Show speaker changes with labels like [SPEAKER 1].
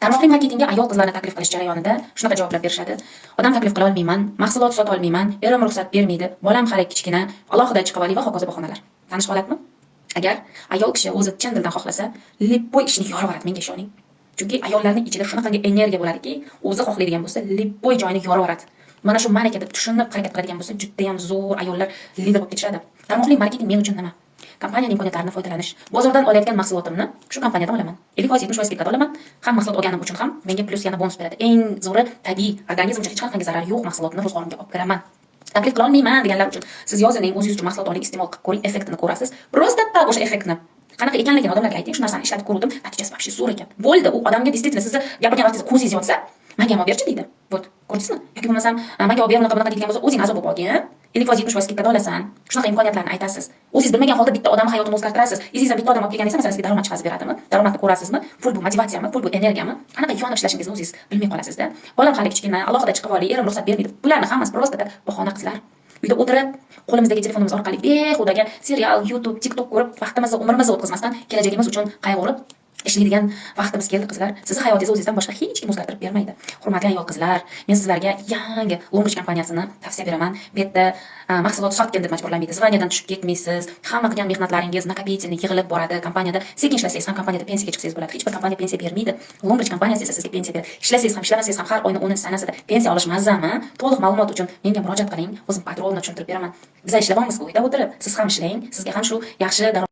[SPEAKER 1] Tarmoqli marketingga ayol qizlarni taklif qilish jarayonida shunaqa javoblar berishadi. Odam taklif qila olmayman, mahsulot sota olmayman, erim ruxsat bermaydi, bolam hali kichkina, alohida chiqib olay va hokazo bahonalar. Tanish holatmi? Agar ayol kishi o'zi chin dildan xohlasa, lipboy ishni yoraveradi, menga ishoning. Chunki ayollarning ichida shunaqangi energiya bo'ladiki, o'zi xohlaydigan bo'lsa, lipboy joyini yoraveradi. Mana shu ma'rakada tushunib harakat qiladigan bo'lsa, juda ham zo'r ayollar lider bo'lib ketishadi. Tarmoqli marketing men uchun nima? Kompaniyaning imkoniyatlaridan foydalanish. Bozordan olayotgan mahsulotimni shu kompaniyadan olaman. 50% 70% skidkada olaman. Ham mahsulot olganim uchun ham menga plyus yana bonus beradi. Eng zo'ri tabiiy, organizmga hech qanday zarar yo'q mahsulotni ro'zg'orimga olib kiraman. Taklif qila olmayman deganlar uchun siz yozining, o'zingiz uchun mahsulot oling, iste'mol qilib ko'ring, effektini ko'rasiz. Просто так o'sha effektni qanaqa ekanligini odamlarga ayting, shu narsani ishlatib ko'rdim, natijasi вообще zo'r ekan. Bo'ldi, u odamga действительно sizni gapirgan vaqtingiz ko'zingiz yotsa, menga olib berchi deydi. Вот, ko'rdingizmi? Yoki bo'lmasam, menga olib ber, bunaqa deydigan bo'lsa, o'zing azob bo'lib olgin. 50% skidkada olasan. Shunaqa imkoniyatlarni aytasiz. O'zingiz bilmagan holda bitta odam hayotini o'zgartirasiz. Izingizdan bitta odam olib kelgan esa, masalan, sizga daromad chiqarib beradimi? Daromadni ko'rasizmi? Pul bu motivasiyami? Pul bu energiyami? Qanaqa yonib ishlashingizni o'zingiz bilmay qolasizda. Bolam hali kichkina, alohida chiqib olay, erim ruxsat bermaydi. Bularni hammasi просто так bahona qizlar. Uyda o'tirib, qo'limizdagi telefonimiz orqali behudaga serial, YouTube, TikTok ko'rib, vaqtimizni, umrimizni o'tkazmasdan kelajagimiz uchun qayg'urib ishlaydigan vaqtimiz keldi qizlar. Sizni hayotingizni o'zingizdan boshqa hech kim o'zgartirib bermaydi. Hurmatli ayol qizlar, men sizlarga yangi Longbridge kompaniyasini tavsiya beraman. Bu yerda mahsulot sotgin deb majburlanmaydi. Zvaniyadan tushib ketmaysiz. Hamma qilgan mehnatlaringiz nakopительный yig'ilib boradi. Kompaniyada sekin ishlasangiz ham kompaniyada pensiyaga chiqsangiz bo'ladi. Hech bir kompaniya pensiya bermaydi. Longbridge kompaniyasi esa sizga pensiya beradi. Ishlasangiz ham, ishlamasangiz ham har oyning 10-sanasida pensiya olish mazami. To'liq ma'lumot uchun menga murojaat qiling. O'zim podrobno tushuntirib beraman. Biz ishlayapmiz uyda o'tirib, siz ham ishlang, sizga ham shu yaxshi